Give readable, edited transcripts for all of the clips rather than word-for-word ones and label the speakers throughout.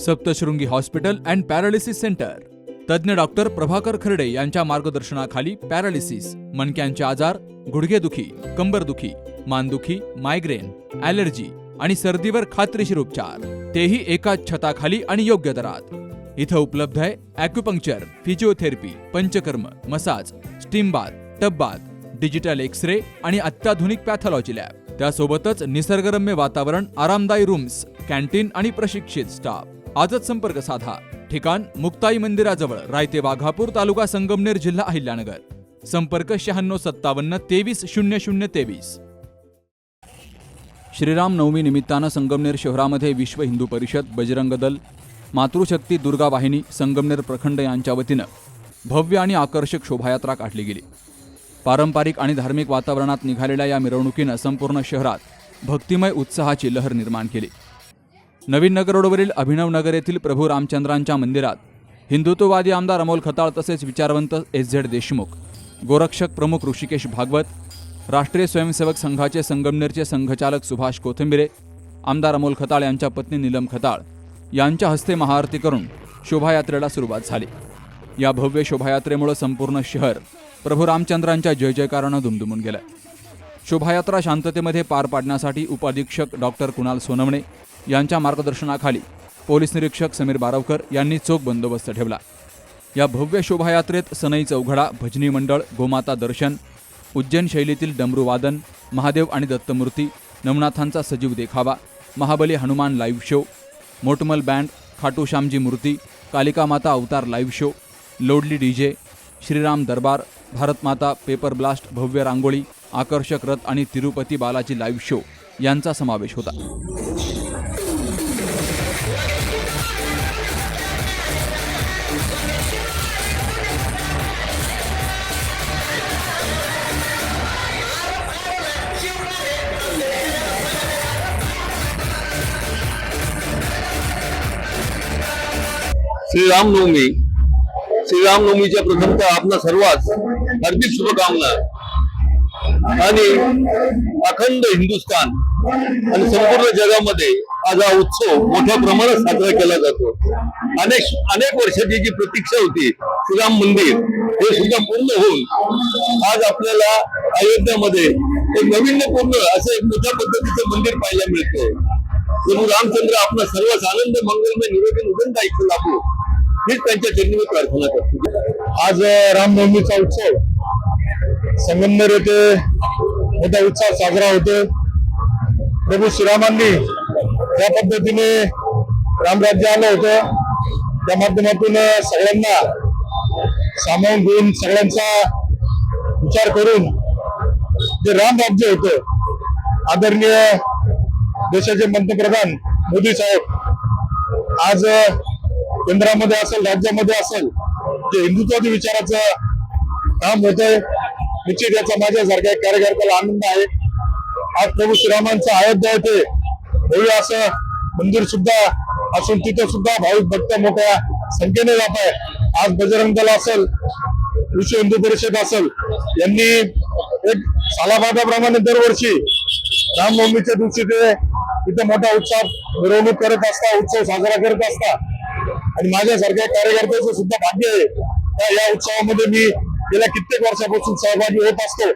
Speaker 1: Saptashrungi hospital and paralysis centre. तज्ज्ञ doctor Prabhakar खर्डे यांच्या मार्गदर्शनाखाली पॅरालिसिस, मणक्यांचे आजार, गुडघेदुखी, कंबरदुखी, मानदुखी, मायग्रेन, ॲलर्जी आणि सर्दीवर खात्रीशीर उपचार, तेही एकाच छताखाली आणि योग्य दरात। इथं उपलब्ध आहे acupuncture, physiotherapy, panchakarma, massage, steam bath, tub bath, digital X ray आणि अत्याधुनिक पॅथॉलॉजी लॅब। त्यासोबतच निसर्गरम्य वातावरण, आरामदायी रूम्स, कॅन्टीन आणि प्रशिक्षित स्टाफ। आजच संपर्क साधा। ठिकाण मुक्ताई मंदिराजवळ, रायते वाघापूर, तालुका संगमनेर, जिल्हा अहिल्यानगर। संपर्क 9657 230023। श्रीराम नवमी निमित्तानं संगमनेर शहरामध्ये विश्व हिंदू परिषद, बजरंग दल, मातृशक्ती दुर्गा वाहिनी, संगमनेर प्रखंड यांच्या वतीनं भव्य आणि आकर्षक शोभायात्रा काढली गेली। पारंपरिक आणि धार्मिक वातावरणात निघालेल्या या मिरवणुकीनं संपूर्ण शहरात भक्तिमय उत्साहाची लहर निर्माण केली। नवीन नगर रोडवरील अभिनव नगर येथील प्रभू रामचंद्रांच्या मंदिरात हिंदुत्ववादी आमदार अमोल खताळ तसेच विचारवंत एस.झेड. देशमुख, गोरक्षक प्रमुख ऋषिकेश भागवत, राष्ट्रीय स्वयंसेवक संघाचे संगमनेरचे संघचालक सुभाष कोथिंबिरे, आमदार अमोल खताळ यांच्या पत्नी नीलम खताळ यांच्या हस्ते महाआरती करून शोभायात्रेला सुरुवात झाली। या भव्य शोभायात्रेमुळे संपूर्ण शहर प्रभू रामचंद्रांच्या जय जयकारानं दुमदुमून गेलं। शोभायात्रा शांततेमध्ये पार पाडण्यासाठी उपअधीक्षक डॉक्टर कुणाल सोनवणे यांच्या मार्गदर्शनाखाली पोलीस निरीक्षक समीर बारवकर यांनी चोख बंदोबस्त ठेवला। या भव्य शोभायात्रेत सनई चौघडा, भजनी मंडळ, गोमाता दर्शन, उज्जैन शैलीतील डमरू वादन, महादेव आणि दत्तमूर्ती, नवनाथांचा सजीव देखावा, महाबली हनुमान लाईव्ह शो, मोटमल बँड, खाटू श्यामजी मूर्ती, कालिका माता अवतार live show, loudly DJ, Shriram दरबार, भारत माता, पेपर ब्लास्ट, भव्य रांगोळी, आकर्षक रथ आणि तिरुपती बालाजी लाईव्ह शो यांचा समावेश होता।
Speaker 2: श्रीरामनवमीच्या प्रथमतः आपणा सर्वांस हार्दिक शुभकामना। आणि अखंड हिंदुस्थान आणि संपूर्ण जगामध्ये आज हा उत्सव मोठ्या प्रमाणात साजरा केला जातो। अनेक वर्षाची जी प्रतीक्षा होती श्रीराम मंदिर हे सुद्धा पूर्ण होऊन आज आपल्याला अयोध्यामध्ये एक नाविन्यपूर्ण असं एक मोठ्या पद्धतीचं मंदिर पाहायला मिळतं। प्रभू रामचंद्र आपला सर्वच आनंद, मंगलमय, निरोगी उदंड आयुष्य लाभो हीच त्यांच्या चरणी मी प्रार्थना करतो।
Speaker 3: आज रामनवमीचा उत्सव संगमनेर येथे मोठा उत्साह साजरा होतो। प्रभू श्रीरामांनी ज्या पद्धतीने रामराज्य आलं होतं त्या माध्यमातून सगळ्यांना सामावून घेऊन सगळ्यांचा विचार करून जे रामराज्य होतं, आदरणीय देशाचे पंतप्रधान मोदी साहेब आज केंद्रामध्ये असेल, राज्यामध्ये असेल, जे हिंदुत्वादी विचाराचं काम होतंय, निश्चित याचा माझ्यासारख्या एक कार्यकर्त्याला आनंद आहे। आज प्रभू श्रीरामांचं अयोध्या येथे भव्य असं मंदिर सुद्धा असून तिथे सुद्धा भाविक भक्त मोठ्या संख्येने जात आहे। आज बजरंग दल असेल, विश्व हिंदू परिषद असेल, यांनी एक सालाबादाप्रमाणे दरवर्षी रामनवमीच्या दिवशी ते इथे मोठा उत्सव मिरवणूक करत असता, उत्सव साजरा करत असता। आणि माझ्यासारख्या कार्यकर्त्याचं सुद्धा भाग्य आहे या उत्सवामध्ये मी गेल्या कित्येक वर्षापासून सहभागी होत असतो।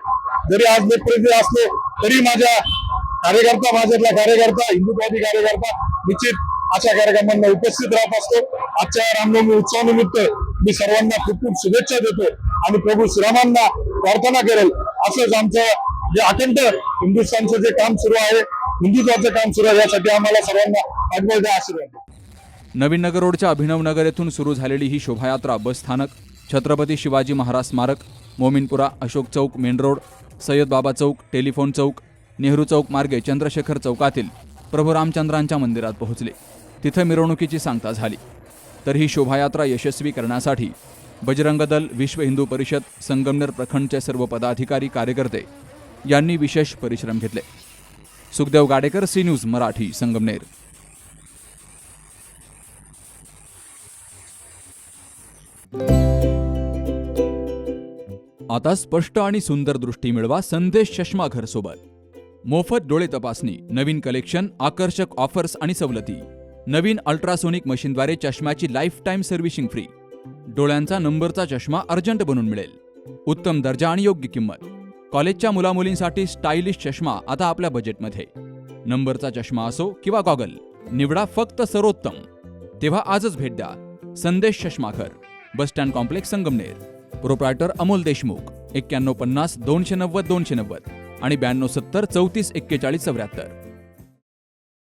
Speaker 3: जरी आज लोकप्रिय असलो तरी माझ्यातला कार्यकर्ता, हिंदुत्वादी कार्यकर्ता निश्चित अशा कार्यक्रमांना उपस्थित राहत असतो। आजच्या रामनवमी उत्सवानिमित्त मी सर्वांना खूप खूप शुभेच्छा देतो आणि प्रभू श्रीरामांना प्रार्थना करेल असंच आमचं जे अखंड हिंदुस्थानचं जे काम सुरू आहे, हिंदुत्वाचं काम सुरू आहे, यासाठी आम्हाला सर्वांना पाठबळ द्या, आशीर्वाद।
Speaker 1: नवीन नगर रोडच्या अभिनव नगर येथून सुरू झालेली ही शोभायात्रा बस स्थानक, छत्रपती शिवाजी महाराज स्मारक, मोमीनपुरा, अशोक चौक, मेन रोड, सय्यद बाबा चौक, टेलिफोन चौक, नेहरू चौक मार्गे चंद्रशेखर चौकातील प्रभू रामचंद्रांच्या मंदिरात पोहोचले। तिथे मिरवणुकीची सांगता झाली। तर ही शोभायात्रा यशस्वी करण्यासाठी बजरंग दल, विश्व हिंदू परिषद, संगमनेर प्रखंडचे सर्व पदाधिकारी, कार्यकर्ते यांनी विशेष परिश्रम घेतले। Sukhdev Gadekar, C news Marathi, Sangamner. आता स्पष्ट आणि सुंदर दृष्टी मिळवा संदेश चष्मा घर सोबत। मोफत डोळे तपासणी, नवीन कलेक्शन, आकर्षक ऑफर्स आणि सवलती। नवीन अल्ट्रासोनिक मशीनद्वारे चष्म्याची लाईफ टाईम सर्व्हिसिंग फ्री. डोळ्यांचा नंबरचा चष्मा अर्जंट बनून मिळेल. उत्तम दर्जा आणि योग्य किंमत. कॉलेजच्या मुलामुलींसाठी स्टायलिश चष्मा आता आपल्या बजेटमध्ये. नंबरचा चष्मा असो किंवा गॉगल, निवडा फक्त सर्वोत्तम. तेव्हा आजच भेट द्या. संदेश चष्माघर, bus stand complex, Sangamner. Proprietor Amol Deshmukh. 9150 290 290 आणि 9270 34 41 74.